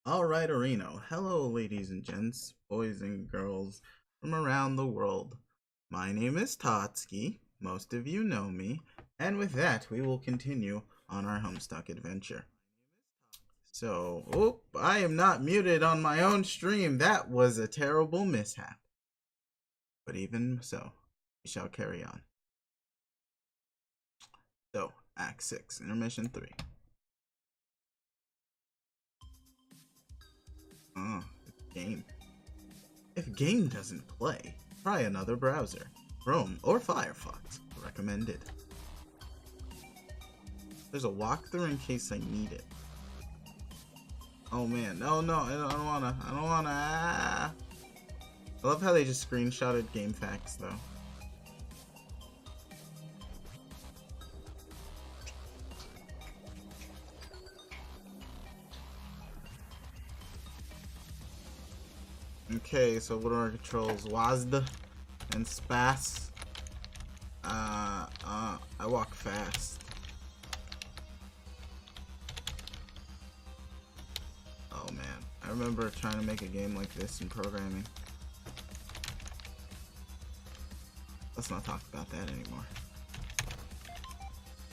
Alright, Areno. Hello, ladies and gents, boys and girls from around the world. My name is Tostky. Most of you know me. And with that, we will continue on our Homestuck adventure. So, I am not muted on my own stream. That was a terrible mishap. But even so, we shall carry on. So, Act 6, Intermission 3. Game. If game doesn't play, try another browser. Chrome or Firefox. Recommended. There's a walkthrough in case I need it. Oh man, no, I don't wanna. I love how they just screenshotted game facts though. Okay, so what are our controls? WASD and SPAS. I walk fast. Oh man, I remember trying to make a game like this in programming. Let's not talk about that anymore.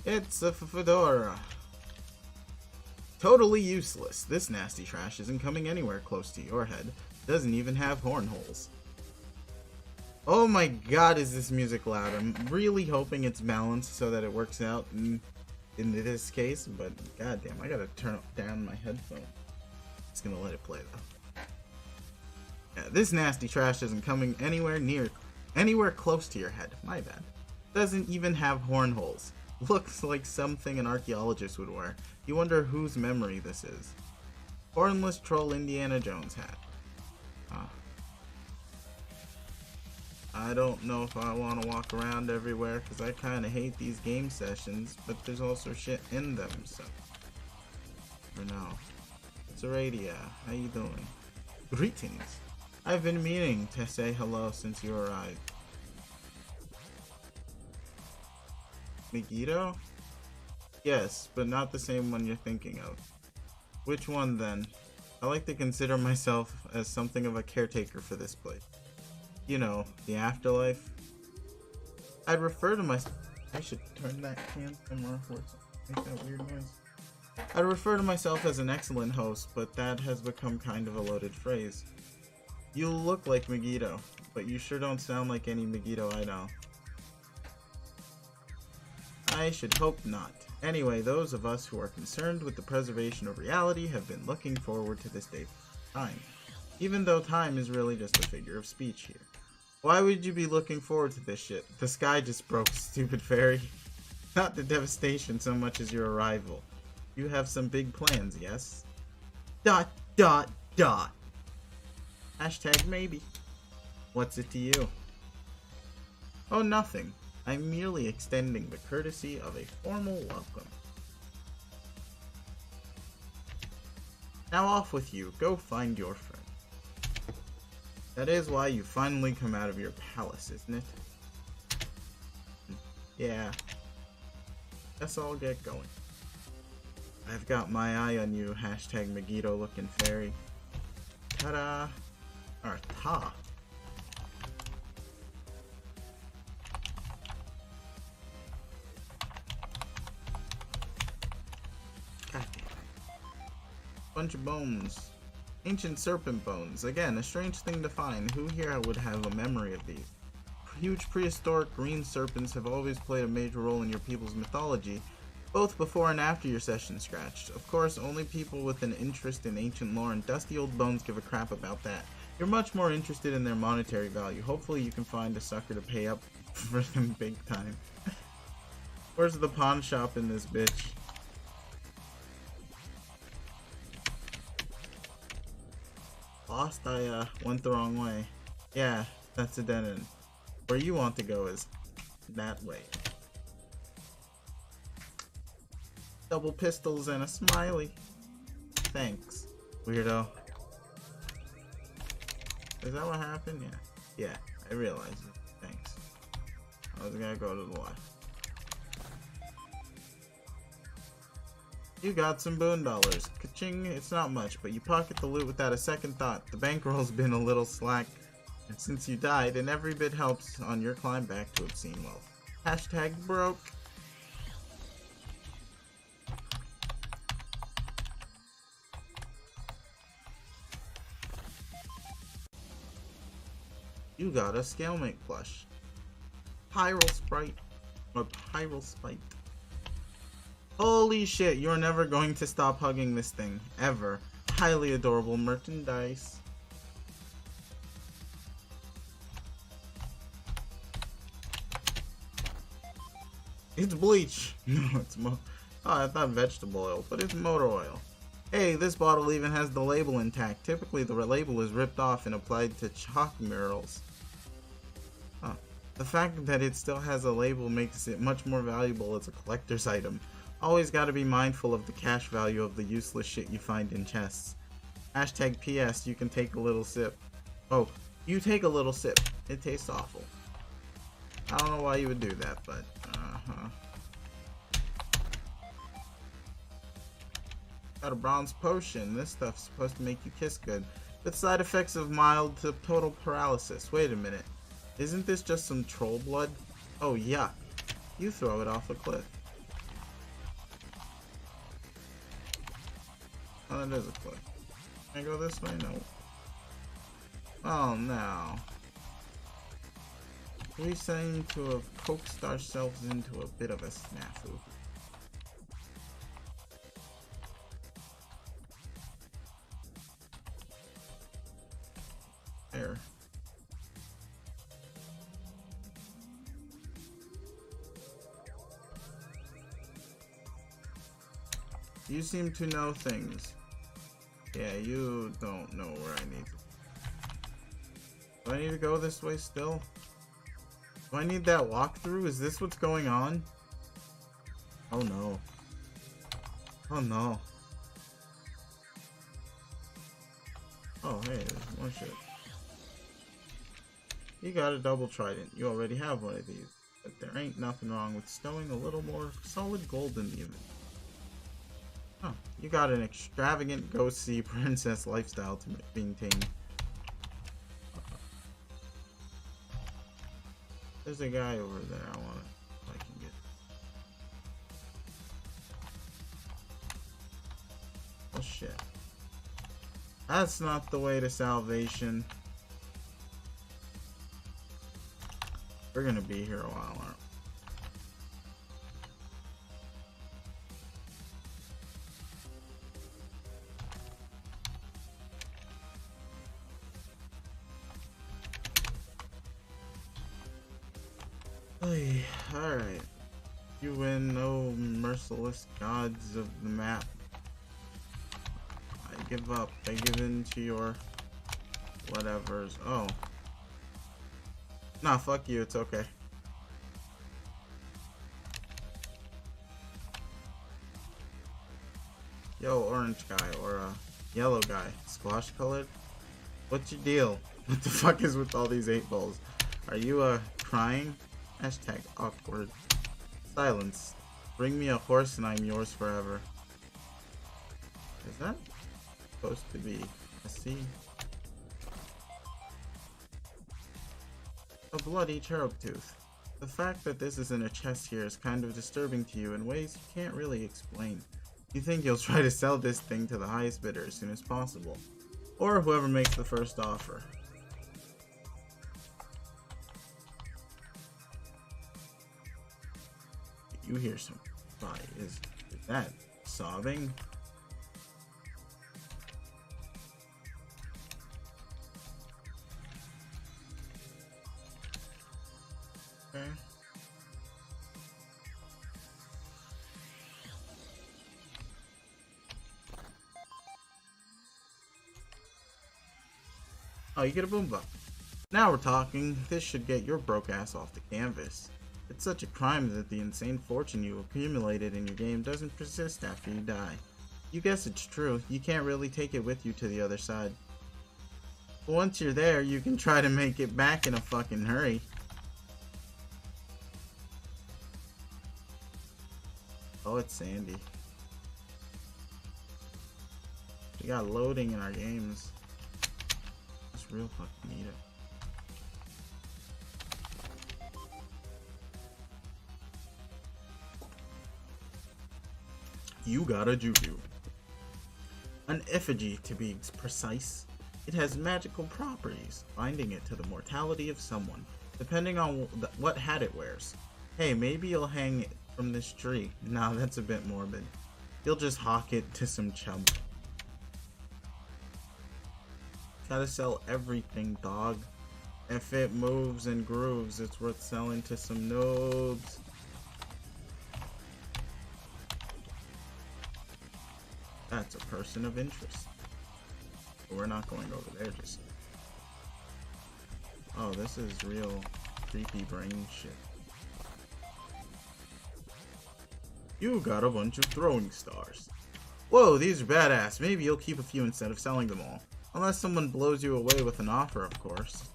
It's a fedora. Totally useless. This nasty trash isn't coming anywhere close to your head. Doesn't even have horn holes. Oh my god, is this music loud? I'm really hoping it's balanced so that it works out in this case, but goddamn, I gotta turn down my headphone. Just gonna let it play though. Yeah, this nasty trash isn't coming anywhere close to your head. My bad. Doesn't even have horn holes. Looks like something an archaeologist would wear. You wonder whose memory this is. Hornless troll Indiana Jones hat. I don't know if I want to walk around everywhere because I kind of hate these game sessions, but there's also shit in them, so for now. Zoradia, how you doing? Greetings. I've been meaning to say hello since you arrived. Megiddo? Yes, but not the same one you're thinking of. Which one then? I like to consider myself as something of a caretaker for this place. You know, the afterlife. I'd refer to myself. I should turn that camera off. Make that weird noise. I'd refer to myself as an excellent host, but that has become kind of a loaded phrase. You look like Megiddo, but you sure don't sound like any Megiddo I know. I should hope not. Anyway, those of us who are concerned with the preservation of reality have been looking forward to this day for time. Even though time is really just a figure of speech here. Why would you be looking forward to this shit? The sky just broke, stupid fairy. Not the devastation so much as your arrival. You have some big plans, yes? ... Hashtag maybe. What's it to you? Oh, nothing. I'm merely extending the courtesy of a formal welcome. Now off with you. Go find your friend. That is why you finally come out of your palace, isn't it? Yeah. Guess I'll get going. I've got my eye on you, hashtag Megiddo looking fairy. Ta-da! Or ta. God damn it. Bunch of bones. Ancient serpent bones. Again, a strange thing to find. Who here would have a memory of these? Huge prehistoric green serpents have always played a major role in your people's mythology, both before and after your session scratched. Of course, only people with an interest in ancient lore and dusty old bones give a crap about that. You're much more interested in their monetary value. Hopefully you can find a sucker to pay up for them big time. Where's the pawn shop in this bitch? Lost, I went the wrong way. Yeah, that's a dead end. Where you want to go is that way. Double pistols and a smiley. Thanks, weirdo. Is that what happened? Yeah. Yeah, I realized it. Thanks. I was gonna go to the left. You got some boon dollars. Ka-ching, it's not much, but you pocket the loot without a second thought. The bankroll's been a little slack, and since you died, and every bit helps on your climb back to obscene wealth. Hashtag broke. You got a Scalemate plush. Pyral Sprite. Or Pyral Spite. Holy shit, you're never going to stop hugging this thing. Ever. Highly adorable merchandise. It's bleach. No, it's oh, I thought vegetable oil, but it's motor oil. Hey, this bottle even has the label intact. Typically, the label is ripped off and applied to chalk murals. Huh. The fact that it still has a label makes it much more valuable as a collector's item. Always gotta be mindful of the cash value of the useless shit you find in chests. Hashtag PS, you can take a little sip. Oh, you take a little sip. It tastes awful. I don't know why you would do that, but, Got a bronze potion. This stuff's supposed to make you kiss good. With side effects of mild to total paralysis. Wait a minute. Isn't this just some troll blood? Oh, yuck. You throw it off a cliff. Oh, that is a cliff. Can I go this way? No. Oh, no. We seem to have coaxed ourselves into a bit of a snafu. There. You seem to know things. Yeah, you don't know where I need to. Do I need to go this way still? Do I need that walkthrough? Is this what's going on? Oh no. Oh no. Oh hey, there's more shit. You got a double trident. You already have one of these. But there ain't nothing wrong with stowing a little more solid gold in the inventory. Huh. You got an extravagant Ghost Sea princess lifestyle to maintain. There's a guy over there I want to, if I can get. Oh shit. That's not the way to salvation. We're gonna be here a while, aren't we? Alright. You win, oh merciless gods of the map. I give up. I give in to your whatevers. Oh. Nah, fuck you, it's okay. Yo, orange guy, or yellow guy, squash colored? What's your deal? What the fuck is with all these 8 balls? Are you, crying? Hashtag awkward. Silence. Bring me a horse and I'm yours forever. Is that supposed to be a C? A bloody cherub tooth. The fact that this is in a chest here is kind of disturbing to you in ways you can't really explain. You think you'll try to sell this thing to the highest bidder as soon as possible. Or whoever makes the first offer. You hear somebody. Is that sobbing? Okay. Oh, you get a boom buck. Now we're talking. This should get your broke ass off the canvas. It's such a crime that the insane fortune you accumulated in your game doesn't persist after you die. You guess it's true. You can't really take it with you to the other side. But once you're there, you can try to make it back in a fucking hurry. Oh, it's Sandy. We got loading in our games. Just real fucking need it. You got a juju. An effigy, to be precise. It has magical properties, binding it to the mortality of someone, depending on what hat it wears. Hey, maybe you'll hang it from this tree. Nah, that's a bit morbid. You'll just hawk it to some chump. Gotta sell everything, dog. If it moves and grooves, it's worth selling to some noobs. That's a person of interest. But we're not going over there just yet. Oh, this is real creepy brain shit. You got a bunch of throwing stars. Whoa, these are badass. Maybe you'll keep a few instead of selling them all. Unless someone blows you away with an offer, of course.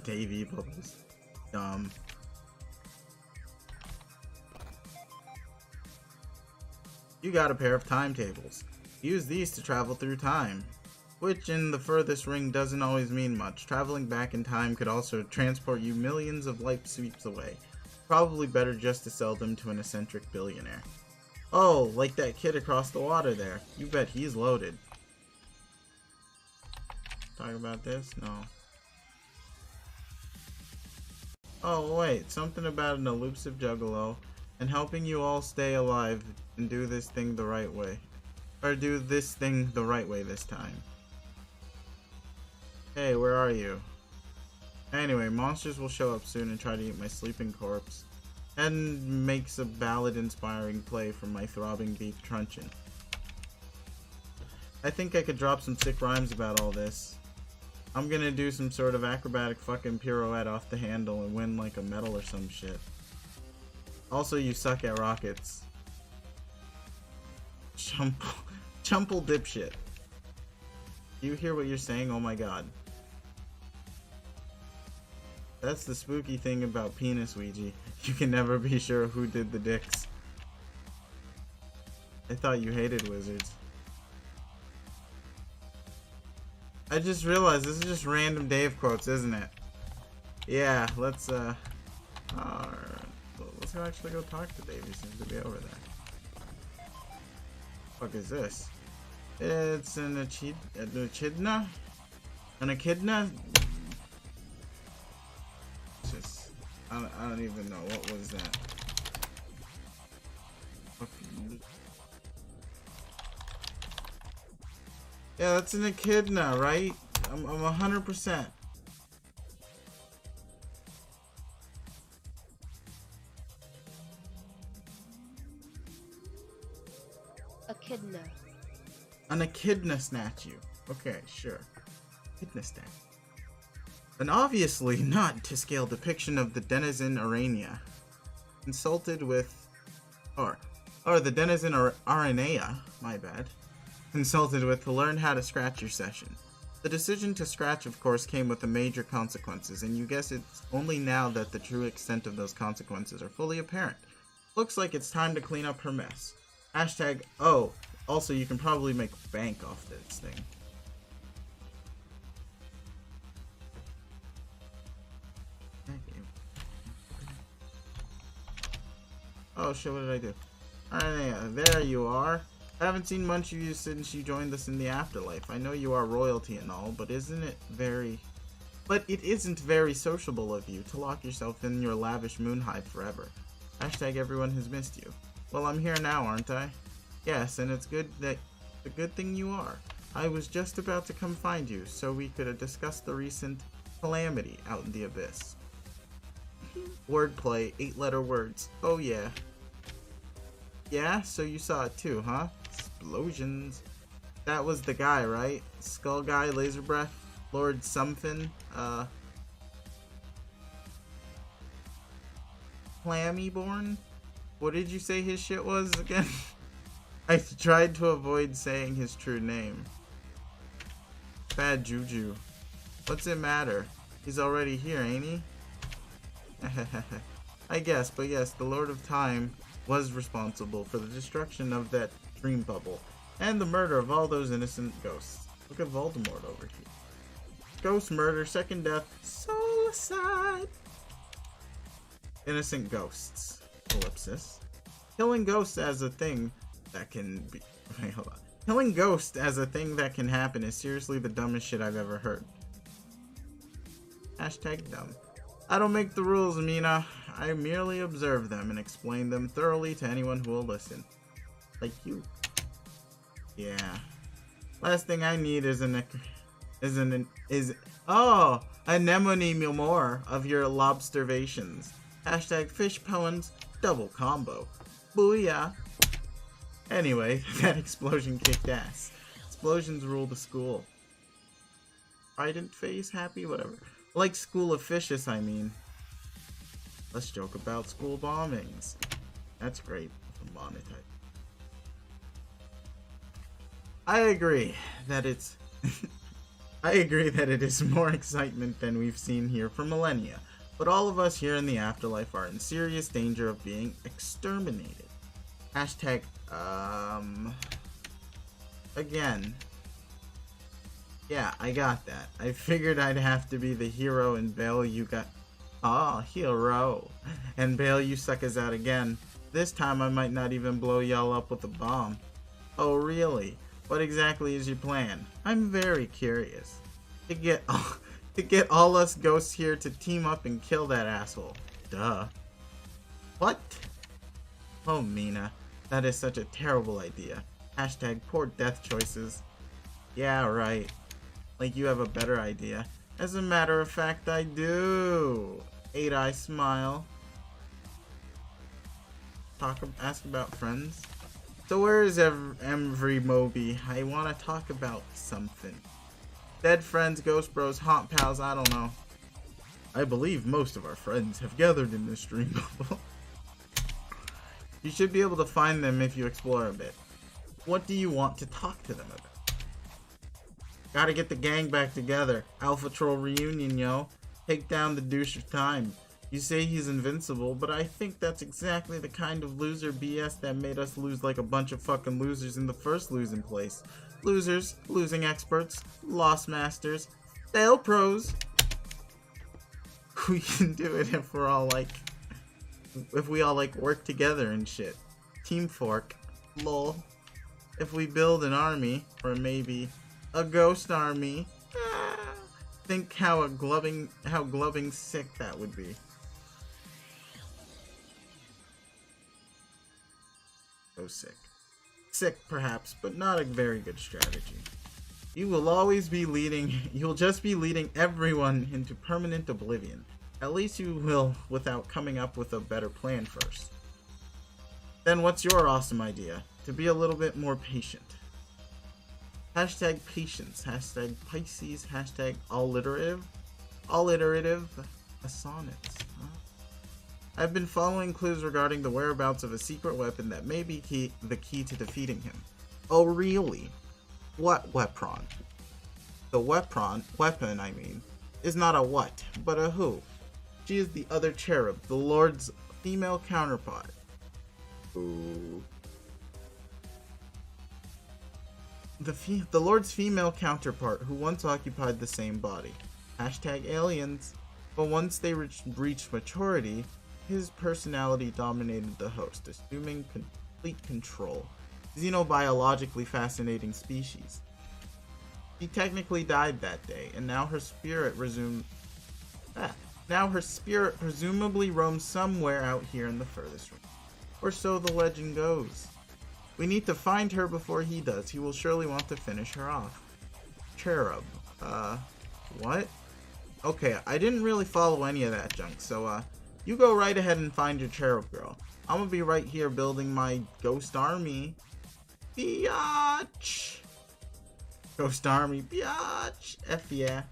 Davey bubbles. Dumb. You got a pair of timetables. Use these to travel through time. Which in the furthest ring doesn't always mean much. Traveling back in time could also transport you millions of light sweeps away. Probably better just to sell them to an eccentric billionaire. Oh, like that kid across the water there. You bet he's loaded. Talk about this? No. Oh wait, something about an elusive juggalo and helping you all stay alive and do this thing the right way. Or do this thing the right way this time. Hey, where are you? Anyway, monsters will show up soon and try to eat my sleeping corpse. And makes a ballad-inspiring play from my throbbing beef truncheon. I think I could drop some sick rhymes about all this. I'm gonna do some sort of acrobatic fucking pirouette off the handle and win like a medal or some shit. Also, you suck at rockets. Chumple dipshit. You hear what you're saying? Oh my god. That's the spooky thing about penis Ouija. You can never be sure who did the dicks. I thought you hated wizards. I just realized this is just random Dave quotes, isn't it? Yeah, let's let's actually go talk to Dave. He seems to be over there. What is this? It's an echidna? An echidna? Just, I don't even know. What was that? Yeah, that's an echidna, right? I'm 100%. Echidna. An echidna statue. Okay, sure. Echidna statue. An obviously not to scale depiction of the denizen Arania. Consulted with... Or the denizen Aranea, my bad. Consulted with to learn how to scratch your session. The decision to scratch, of course, came with the major consequences, and you guess it's only now that the true extent of those consequences are fully apparent. Looks like it's time to clean up her mess. Hashtag, oh, also you can probably make bank off this thing. Oh shit, what did I do? Alright, there you are. I haven't seen much of you since you joined us in the afterlife. I know you are royalty and all, but it isn't very sociable of you to lock yourself in your lavish moon hive forever. Hashtag everyone has missed you. Well, I'm here now, aren't I? Yes, and it's good that a good thing you are. I was just about to come find you, so we could discuss the recent calamity out in the abyss. Wordplay, 8-letter words. Oh yeah. Yeah, so you saw it too, huh? Explosions. That was the guy, right? Skull guy, laser breath, Lord something, Clammyborn? What did you say his shit was again? I tried to avoid saying his true name. Bad juju. What's it matter? He's already here, ain't he? I guess, but yes, the Lord of Time was responsible for the destruction of that dream bubble and the murder of all those innocent ghosts. Look at Voldemort over here. Ghost murder, second death, suicide. Innocent ghosts. Ellipsis. Killing ghosts as a thing that can be... Wait, hold on. Killing ghosts as a thing that can happen is seriously the dumbest shit I've ever heard. Hashtag dumb. I don't make the rules, Mina. I merely observe them and explain them thoroughly to anyone who will listen. Like you. Yeah. Last thing I need is anemone more of your lobstervations. Hashtag fish poems, double combo. Booyah. Anyway, that explosion kicked ass. Explosions rule the school. Trident face, happy, whatever. Like School of Fishes, I mean. Let's joke about school bombings. That's great. Monetize. I agree that it's... I agree that it is more excitement than we've seen here for millennia, but all of us here in the afterlife are in serious danger of being exterminated. Hashtag, again. Yeah, I got that. I figured I'd have to be the hero and bail you got... hero. And bail you suckers out again. This time I might not even blow y'all up with a bomb. Oh, really? What exactly is your plan? I'm very curious. To get all us ghosts here to team up and kill that asshole. Duh. What? Oh, Mina. That is such a terrible idea. Hashtag poor death choices. Yeah, right. Like you have a better idea. As a matter of fact, I do. Eight-eye smile. Ask about friends. So where is every Moby? I want to talk about something. Dead friends, ghost bros, haunt pals, I don't know. I believe most of our friends have gathered in this dream bubble. You should be able to find them if you explore a bit. What do you want to talk to them about? Gotta get the gang back together. Alpha Troll reunion, yo. Take down the douche of time. You say he's invincible, but I think that's exactly the kind of loser BS that made us lose like a bunch of fucking losers in the first losing place. Losers, losing experts, lost masters, fail pros. We can do it if we're all like... If we all like work together and shit. Team Fork. Lol. If we build an army, or maybe a ghost army. Think how gloving sick that would be. So sick. Sick, perhaps, but not a very good strategy. You'll just be leading everyone into permanent oblivion. At least you will, without coming up with a better plan first. Then what's your awesome idea? To be a little bit more patient. Hashtag patience, hashtag Pisces, hashtag alliterative assonance. Huh? I've been following clues regarding the whereabouts of a secret weapon that may be the key to defeating him. Oh, really? What weapon? The weapon, I mean, is not a what, but a who. She is the other cherub, the Lord's female counterpart. Ooh. The Lord's female counterpart who once occupied the same body. Hashtag aliens. But once they reached maturity, his personality dominated the host, assuming complete control. Xenobiologically fascinating species. She technically died that day, and now her spirit presumably roams somewhere out here in the furthest room. Or so the legend goes. We need to find her before he does. He will surely want to finish her off. Cherub. What? Okay, I didn't really follow any of that junk, so, you go right ahead and find your cherub girl. I'm gonna be right here building my ghost army. Biatch! Ghost army, biatch! F yeah.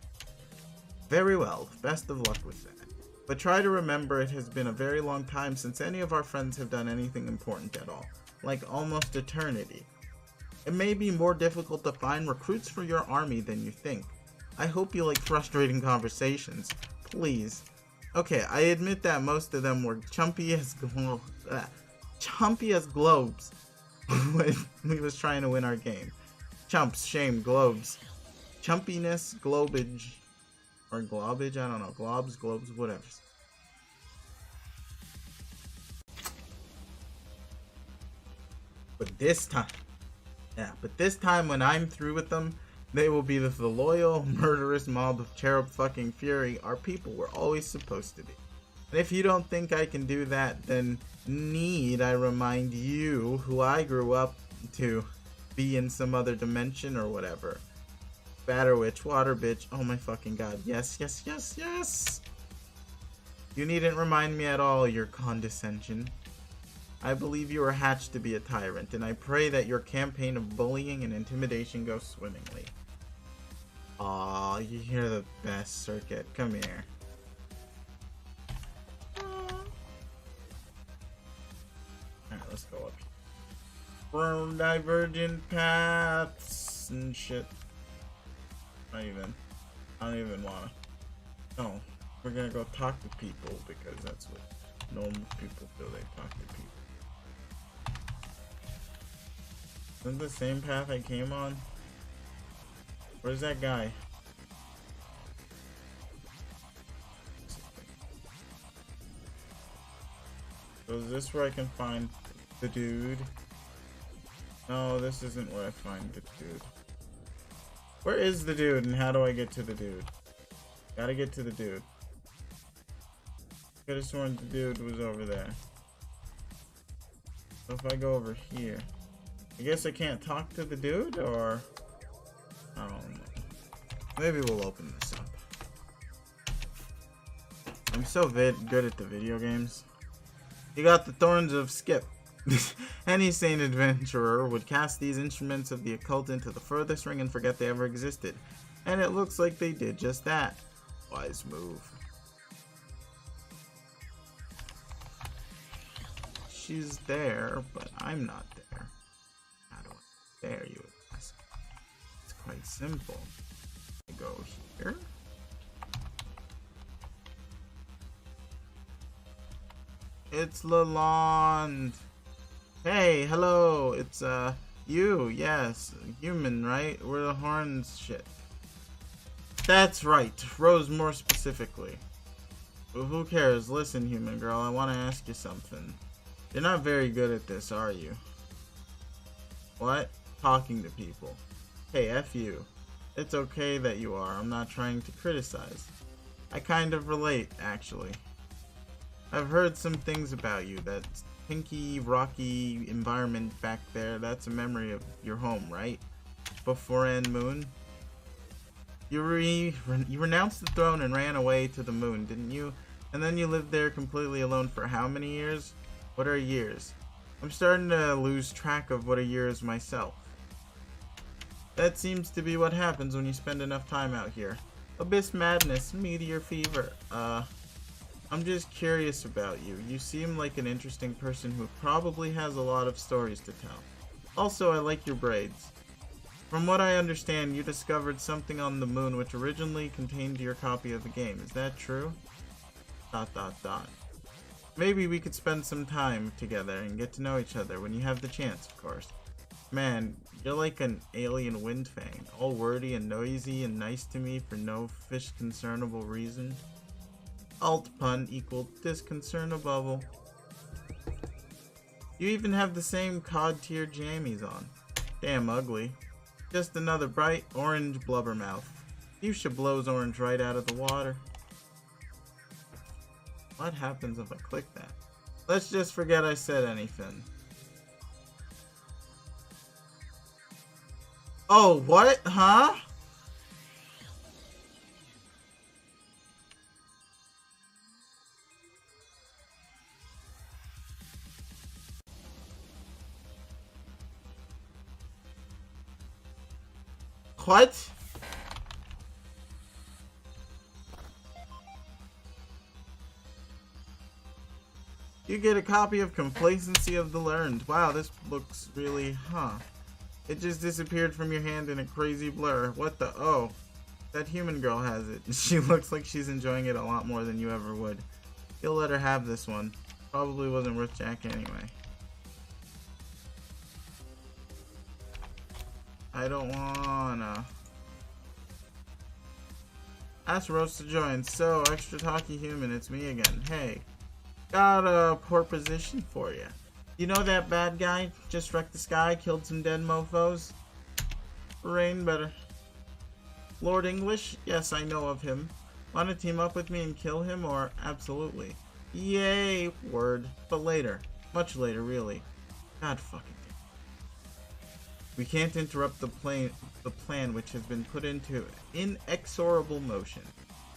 Very well, best of luck with that. But try to remember it has been a very long time since any of our friends have done anything important at all. Like almost eternity. It may be more difficult to find recruits for your army than you think. I hope you like frustrating conversations. Please. Okay, I admit that most of them were chumpy as globes when we was trying to win our game. Chumps, shame, globes. Chumpiness, globage. Or globage, I don't know. Globs, whatever. But this time when I'm through with them, they will be the loyal, murderous mob of cherub fucking fury our people were always supposed to be. And if you don't think I can do that, then need I remind you who I grew up to be in some other dimension or whatever. Batter witch, water bitch, oh my fucking god, yes, yes, yes, yes! You needn't remind me at all, your condescension. I believe you were hatched to be a tyrant, and I pray that your campaign of bullying and intimidation goes swimmingly. Aw, you're the best, Circuit. Come here. Alright, let's go up here. From divergent paths and shit. I don't even wanna. No, we're gonna go talk to people because that's what normal people do. They talk to people. Isn't the same path I came on? Where's that guy? So is this where I can find the dude? No, this isn't where I find the dude. Where is the dude and how do I get to the dude? Gotta get to the dude. Could have sworn the dude was over there. So if I go over here, I guess I can't talk to the dude, or I don't know. Maybe we'll open this up. I'm so good at the video games. You got the thorns of Skip. Any sane adventurer would cast these instruments of the occult into the furthest ring and forget they ever existed. And it looks like they did just that. Wise move. She's there, but I'm not there. How do I there, you would ask? It's quite simple. I go here. It's Lalonde. Hey, hello. It's you. Yes, human, right? We're the horns shit. That's right. Rose more specifically. Well, who cares? Listen, human girl, I want to ask you something. You're not very good at this, are you? What? Talking to people. Hey, F you. It's okay that you are. I'm not trying to criticize. I kind of relate, actually. I've heard some things about you. That pinky, rocky environment back there, that's a memory of your home, right? Before End Moon? You renounced the throne and ran away to the moon, didn't you? And then you lived there completely alone for how many years? What are years? I'm starting to lose track of what a year is myself. That seems to be what happens when you spend enough time out here. Abyss madness, meteor fever. I'm just curious about you. You seem like an interesting person who probably has a lot of stories to tell. Also, I like your braids. From what I understand, you discovered something on the moon which originally contained your copy of the game. Is that true? ... Maybe we could spend some time together and get to know each other when you have the chance, of course. Man, you're like an alien windfang, all wordy and noisy and nice to me for no fish concernable reason. Alt pun equal disconcernable. You even have the same cod tier jammies on. Damn ugly. Just another bright orange blubbermouth. You should blows orange right out of the water. What happens if I click that? Let's just forget I said anything. Oh, what? Huh? What? You get a copy of Complacency of the Learned. Wow, this looks really, It just disappeared from your hand in a crazy blur. What the, oh. That human girl has it. She looks like she's enjoying it a lot more than you ever would. You'll let her have this one. Probably wasn't worth Jack anyway. I don't wanna. Ask Rose to join. So, extra talky human, it's me again. Hey, got a poor position for you. You know that bad guy? Just wrecked the sky, killed some dead mofos? Rain better. Lord English? Yes, I know of him. Wanna team up with me and kill him, or absolutely? Yay, word. But later. Much later, really. God fucking damn. We can't interrupt the plan which has been put into inexorable motion.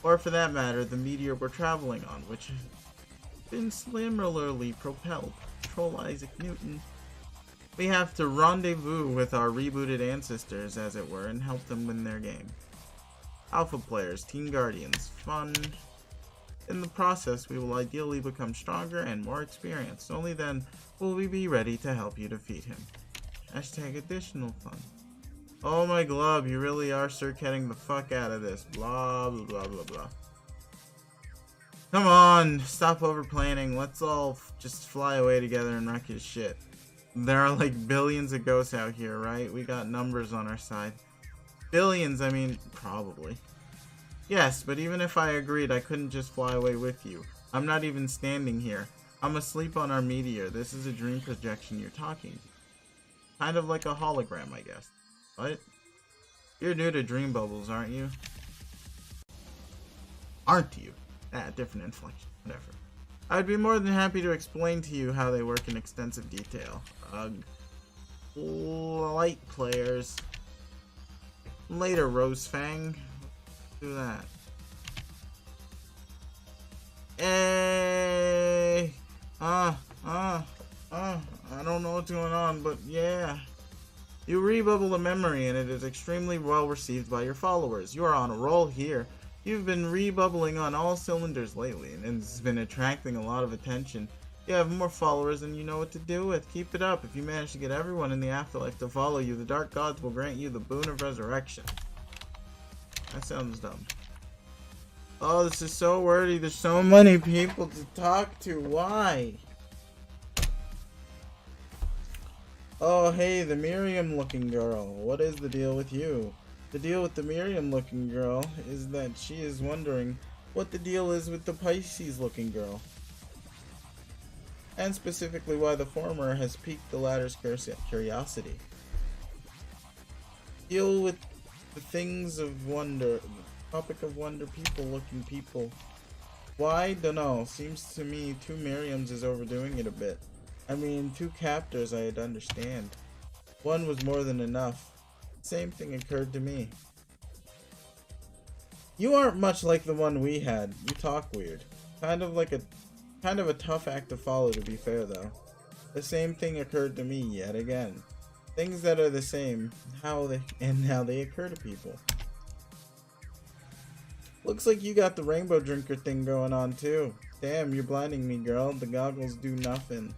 Or for that matter, the meteor we're traveling on, which has been similarly propelled. Troll Isaac Newton. We have to rendezvous with our rebooted ancestors, as it were, and help them win their game. Alpha players, Team Guardians, fun. In the process, we will ideally become stronger and more experienced. Only then will we be ready to help you defeat him. Hashtag additional fun. Oh my glove, you really are circuiting the fuck out of this. Blah, blah, blah, blah, blah. Come on, stop over planning. Let's all just fly away together and wreck his shit. There are like billions of ghosts out here, right? We got numbers on our side. Billions, I mean, probably. Yes, but even if I agreed, I couldn't just fly away with you. I'm not even standing here. I'm asleep on our meteor. This is a dream projection you're talking to. Kind of like a hologram, I guess. What? You're new to dream bubbles, aren't you? Aren't you? Ah, different inflection. Whatever. I'd be more than happy to explain to you how they work in extensive detail. Ugh. Light players. Later, Rosefang. Do that. Hey! I don't know what's going on, but yeah. You rebubble a memory and it is extremely well received by your followers. You are on a roll here. You've been rebubbling on all cylinders lately and it's been attracting a lot of attention. You have more followers than you know what to do with. Keep it up. If you manage to get everyone in the afterlife to follow you, the dark gods will grant you the boon of resurrection. That sounds dumb. Oh, this is so wordy. There's so many people to talk to. Why? Oh, hey, the Miriam-looking girl. What is the deal with you? The deal with the Miriam-looking girl is that she is wondering what the deal is with the Pisces-looking girl. And specifically why the former has piqued the latter's curiosity. Deal with the things of wonder, the topic of wonder, people-looking people. Why? Dunno. Seems to me 2 Miriams is overdoing it a bit. I mean, 2 captors I'd understand. 1 was more than enough. Same thing occurred to me. You aren't much like the one we had. You talk weird. Kind of a tough act to follow, to be fair though. The same thing occurred to me yet again. Things that are the same, how they occur to people. Looks like you got the rainbow drinker thing going on too. Damn, you're blinding me, girl. The goggles do nothing.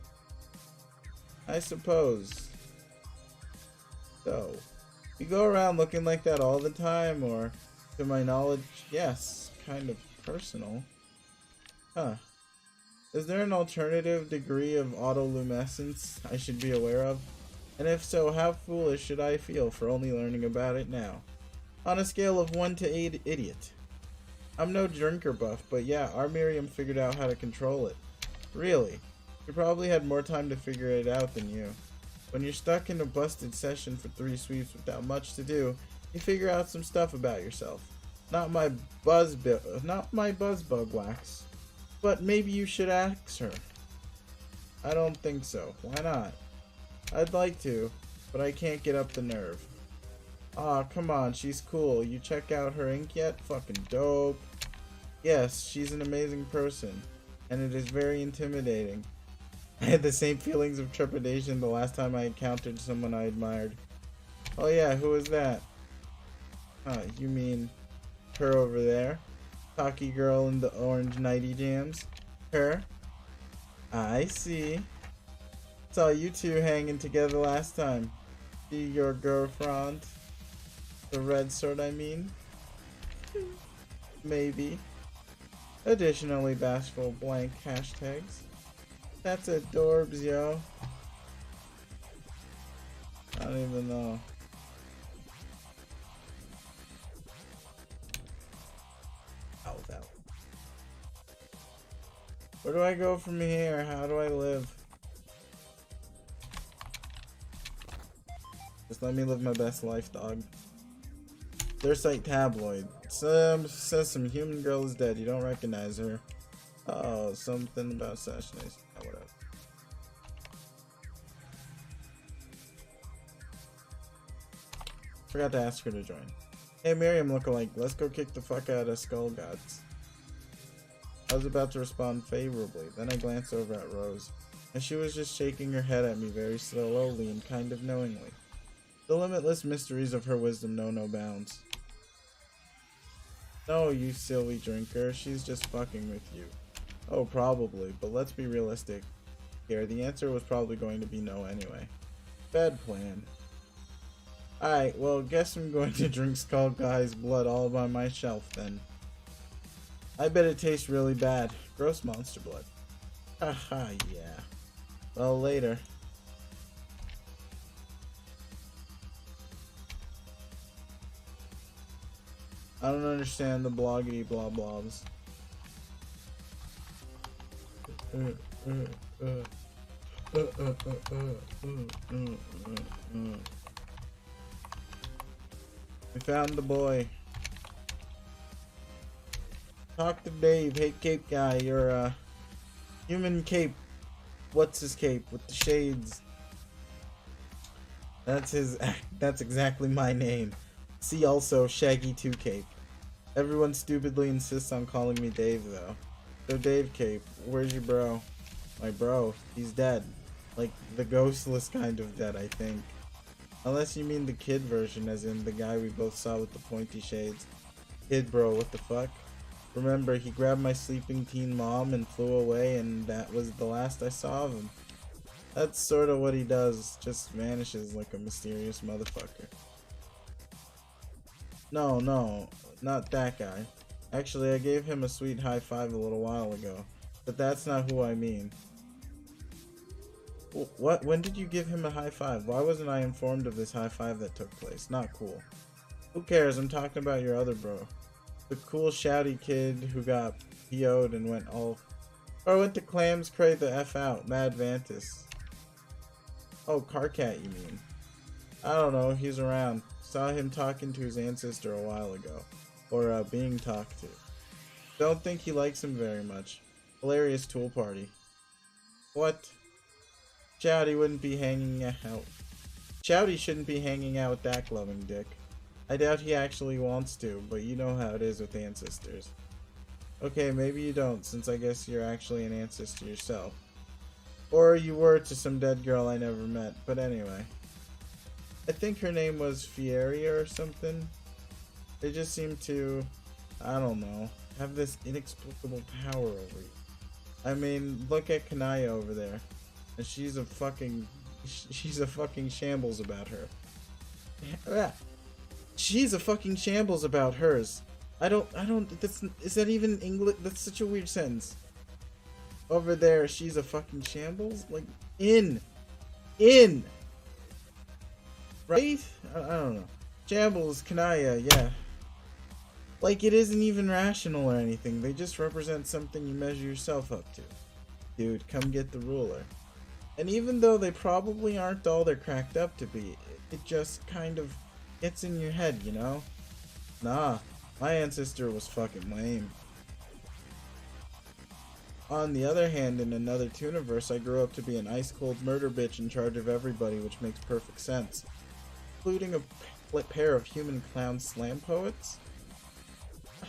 I suppose. So, you go around looking like that all the time, or, to my knowledge, yes, kind of personal. Huh. Is there an alternative degree of autoluminescence I should be aware of? And if so, how foolish should I feel for only learning about it now? On a scale of 1 to 8, idiot. I'm no drinker buff, but yeah, our Miriam figured out how to control it. Really. She probably had more time to figure it out than you. When you're stuck in a busted session for 3 sweeps without much to do, you figure out some stuff about yourself. Not my buzzbug wax. But maybe you should ask her. I don't think so. Why not? I'd like to, but I can't get up the nerve. Aw, come on, she's cool. You check out her ink yet? Fucking dope. Yes, she's an amazing person, and it is very intimidating. I had the same feelings of trepidation the last time I encountered someone I admired. Oh yeah, who was that? You mean her over there? Cocky girl in the orange nighty jams? Her? I see. Saw you 2 hanging together last time. See your girlfriend? The red sort, I mean? Maybe. Additionally bashful blank hashtags. That's adorbs, yo. I don't even know. Out. Where do I go from here? How do I live? Just let me live my best life, dog. Their site tabloid. Says some human girl is dead. You don't recognize her. Oh, something about assassination. Oh, whatever. Forgot to ask her to join. Hey, Miriam lookalike. Let's go kick the fuck out of Skull Gods. I was about to respond favorably. Then I glanced over at Rose, and she was just shaking her head at me very slowly and kind of knowingly. The limitless mysteries of her wisdom know no bounds. No, you silly drinker. She's just fucking with you. Oh, probably, but let's be realistic here. The answer was probably going to be no anyway. Bad plan. Alright, well, guess I'm going to drink Skull Guy's blood all by myself then. I bet it tastes really bad. Gross monster blood. Haha, yeah. Well, later. I don't understand the bloggity blah blobs. We found the boy. Talk to Dave. Hey, cape guy. You're a human cape. What's his cape with the shades? That's his. That's exactly my name. See also Shaggy 2 Cape. Everyone stupidly insists on calling me Dave though. So Dave Cape, where's your bro? My bro, he's dead. Like the ghostless kind of dead, I think. Unless you mean the kid version, as in the guy we both saw with the pointy shades. Kid bro, what the fuck? Remember, he grabbed my sleeping teen mom and flew away, and that was the last I saw of him. That's sort of what he does, just vanishes like a mysterious motherfucker. No, not that guy. Actually, I gave him a sweet high five a little while ago, but that's not who I mean. What? When did you give him a high five? Why wasn't I informed of this high five that took place? Not cool. Who cares? I'm talking about your other bro. The cool shouty kid who got PO'd and went all... Or went to Clams Cray the F out. Mad Vantis. Oh, Carcat you mean. I don't know, he's around. Saw him talking to his ancestor a while ago. Or being talked to. Don't think he likes him very much. Hilarious tool party. What? Shouty wouldn't be hanging out. Shouty shouldn't be hanging out with that glowing dick. I doubt he actually wants to, but you know how it is with ancestors. Okay, maybe you don't, since I guess you're actually an ancestor yourself. Or you were to some dead girl I never met, but anyway. I think her name was Fieria or something. They just seem to, I don't know, have this inexplicable power over you. I mean, look at Kanaya over there. And she's a fucking shambles about her. She's a fucking shambles about hers. Is that even English? That's such a weird sentence. Over there, she's a fucking shambles? Like, right? I don't know. Shambles, Kanaya, yeah. Like, it isn't even rational or anything. They just represent something you measure yourself up to. Dude, come get the ruler. And even though they probably aren't all they're cracked up to be, it just kind of gets in your head, you know? Nah, my ancestor was fucking lame. On the other hand, in another Tooniverse, I grew up to be an ice-cold murder bitch in charge of everybody, which makes perfect sense. Including a pair of human clown slam poets?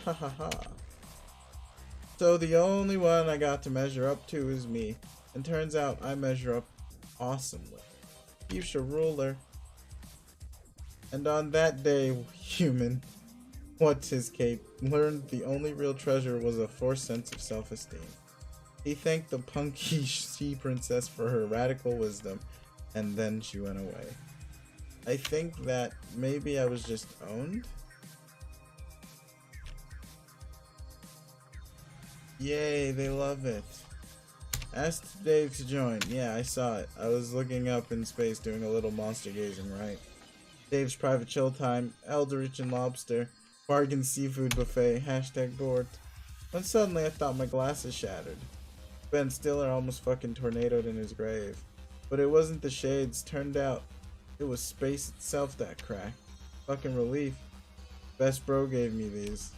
Ha ha ha. So the only one I got to measure up to is me, and turns out I measure up awesomely. Fuchsia ruler. And on that day, human, what's his cape, learned the only real treasure was a forced sense of self-esteem. He thanked the punky sea princess for her radical wisdom, and then she went away. I think that maybe I was just owned? Yay, they love it. Asked Dave to join. Yeah, I saw it. I was looking up in space doing a little monster gazing, right? Dave's private chill time, Eldritch and Lobster, bargain seafood buffet, hashtag bored. When suddenly I thought my glasses shattered. Ben Stiller almost fucking tornadoed in his grave. But it wasn't the shades, turned out it was space itself that cracked. Fucking relief. Best bro gave me these.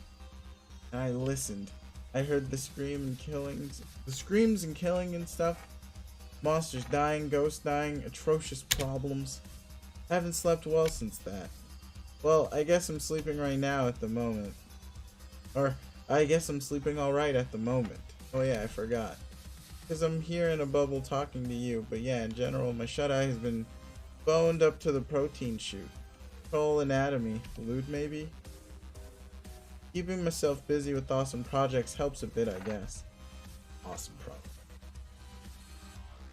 And I listened. I heard the screams and killing and stuff. Monsters dying, ghosts dying, atrocious problems. I haven't slept well since that. Well, I guess I'm sleeping right now at the moment. Or, I guess I'm sleeping alright at the moment. Oh yeah, I forgot. Because I'm here in a bubble talking to you, but yeah, in general, my shut-eye has been boned up to the protein shoot. Whole anatomy. Lewd maybe? Keeping myself busy with awesome projects helps a bit, I guess. Awesome project.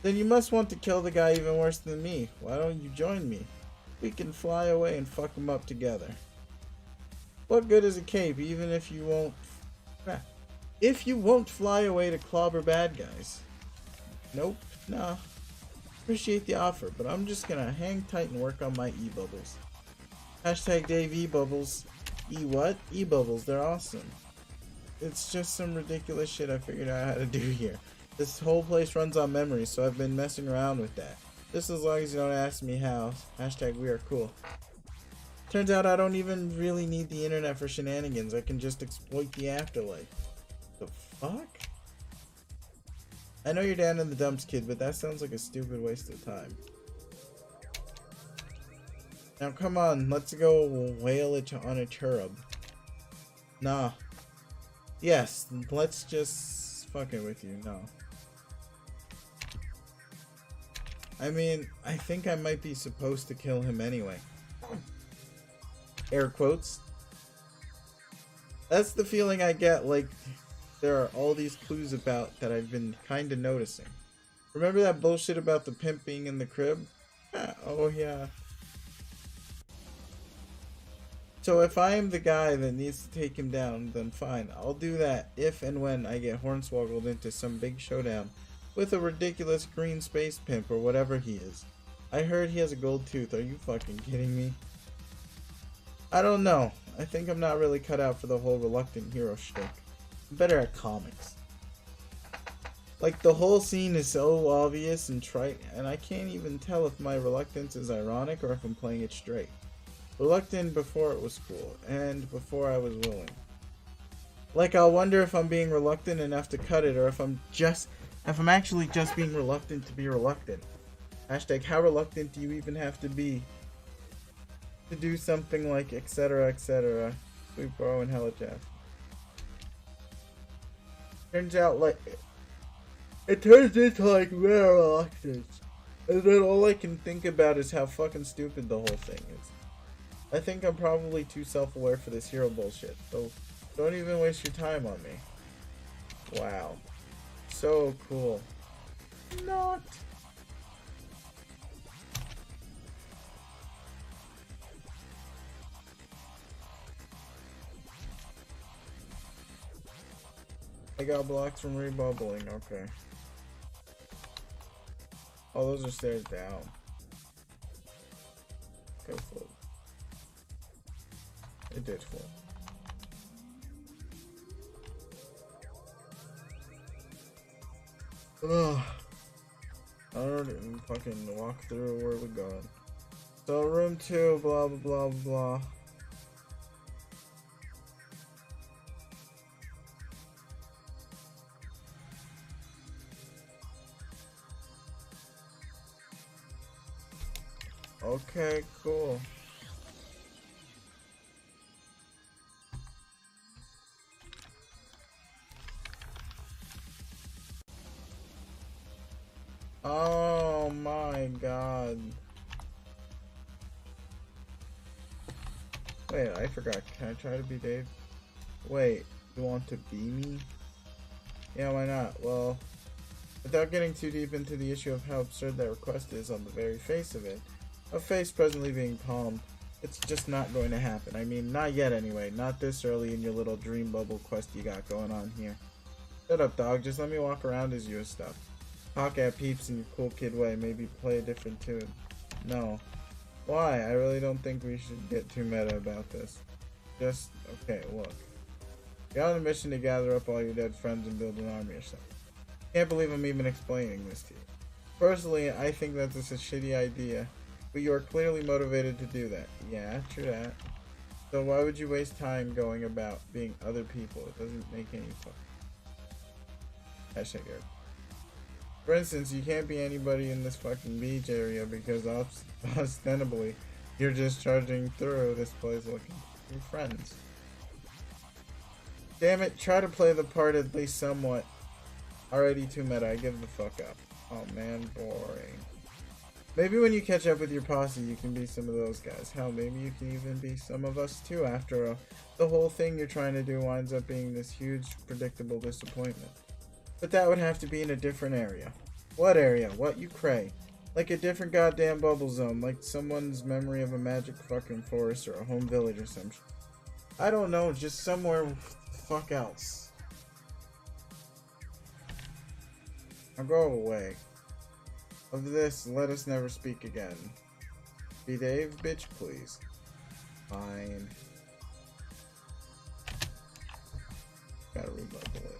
Then you must want to kill the guy even worse than me. Why don't you join me? We can fly away and fuck him up together. What good is a cape even if you won't... If you won't fly away to clobber bad guys? Nope, nah. Appreciate the offer, but I'm just gonna hang tight and work on my e-bubbles. Hashtag Dave e-bubbles. E-what? E-bubbles, they're awesome. It's just some ridiculous shit I figured out how to do here. This whole place runs on memory, so I've been messing around with that. Just as long as you don't ask me how. Hashtag we are cool. Turns out I don't even really need the internet for shenanigans. I can just exploit the afterlife. The fuck? I know you're down in the dumps, kid, but that sounds like a stupid waste of time. Now come on, let's go whale it on a cherub. Nah. Yes, let's just fucking with you, no. I mean, I think I might be supposed to kill him anyway. Air quotes. That's the feeling I get, like, there are all these clues about that I've been kinda noticing. Remember that bullshit about the pimp being in the crib? Oh yeah. So if I am the guy that needs to take him down, then fine, I'll do that if and when I get hornswoggled into some big showdown with a ridiculous green space pimp or whatever he is. I heard he has a gold tooth, are you fucking kidding me? I don't know, I think I'm not really cut out for the whole reluctant hero shtick. I'm better at comics. Like, the whole scene is so obvious and trite, and I can't even tell if my reluctance is ironic or if I'm playing it straight. Reluctant before it was cool, and before I was willing. Like, I'll wonder if I'm being reluctant enough to cut it, or if I'm actually just being reluctant to be reluctant. Hashtag, how reluctant do you even have to be to do something like etc, etc. Sweet bro and hella Jeff. Turns out like it turns into like rare reluctance. And then all I can think about is how fucking stupid the whole thing is. I think I'm probably too self-aware for this hero bullshit, so don't even waste your time on me. Wow. So cool. Not. I got blocked from rebubbling, okay. Oh, those are stairs down. Okay, float. It did float. Ugh. I don't even fucking walk through where we're going. So room 2, blah blah blah blah. Okay, cool. Oh my god. Wait, I forgot. Can I try to be Dave? Wait, you want to be me? Yeah, why not? Well, without getting too deep into the issue of how absurd that request is on the very face of it, a face presently being palmed, it's just not going to happen. I mean, not yet anyway. Not this early in your little dream bubble quest you got going on here. Shut up, dog. Just let me walk around as you and stuff. Talk at peeps in your cool kid way. Maybe play a different tune. No. Why? I really don't think we should get too meta about this. Just, okay, look. You're on a mission to gather up all your dead friends and build an army or something. Can't believe I'm even explaining this to you. Personally, I think that's just a shitty idea, but you are clearly motivated to do that. Yeah, true that. So why would you waste time going about being other people? It doesn't make any fun. Hashtag Eric. For instance, you can't be anybody in this fucking beach area because ostensibly you're just charging through this place looking for your friends. Damn it, try to play the part at least somewhat. Already too meta, I give the fuck up. Oh man, boring. Maybe when you catch up with your posse, you can be some of those guys. Hell, maybe you can even be some of us too after all. The whole thing you're trying to do winds up being this huge, predictable disappointment. But that would have to be in a different area. What area? What, you cray? Like a different goddamn bubble zone, like someone's memory of a magic fucking forest or a home village or some shit. I don't know, just somewhere fuck else. Now go away. Of this, let us never speak again. Be Dave, bitch, please. Fine. Gotta rebubble it.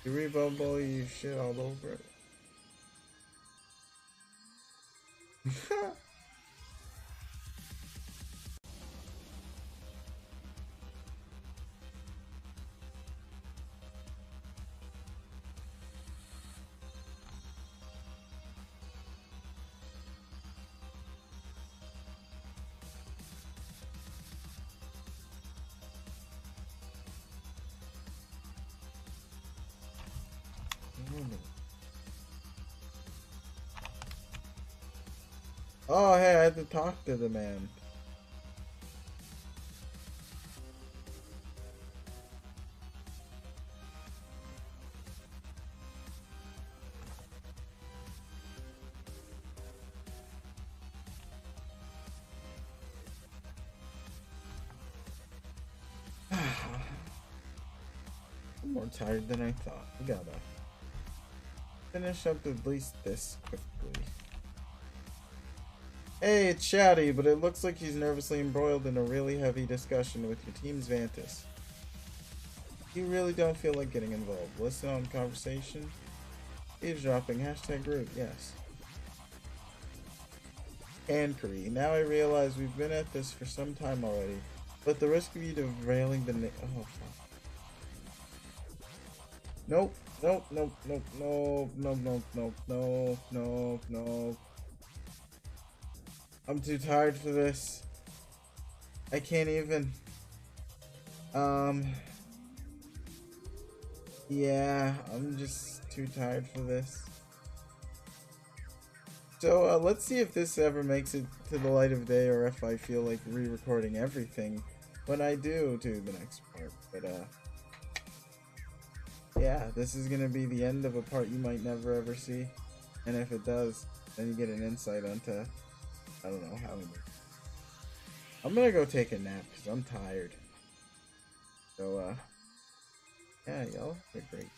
You rebubble, you shit all over it. Oh, hey, I had to talk to the man. I'm more tired than I thought. We gotta finish up at least this quickly. Hey, it's Shaddy, but it looks like he's nervously embroiled in a really heavy discussion with your team's Vantis. You really don't feel like getting involved. Listen on conversation. Eavesdropping. Hashtag rude. Yes. Anchory. Now I realize we've been at this for some time already, but the risk of you derailing the oh fuck. Nope. Nope. Nope. Nope. Nope. Nope. Nope. Nope. Nope. Nope. Nope. I'm too tired for this. I can't even. Yeah, I'm just too tired for this. So, let's see if this ever makes it to the light of day or if I feel like re-recording everything when I do the next part. But, yeah, this is gonna be the end of a part you might never ever see. And if it does, then you get an insight onto, I don't know how many. I'm gonna go take a nap because I'm tired. So, yeah, y'all, you're great.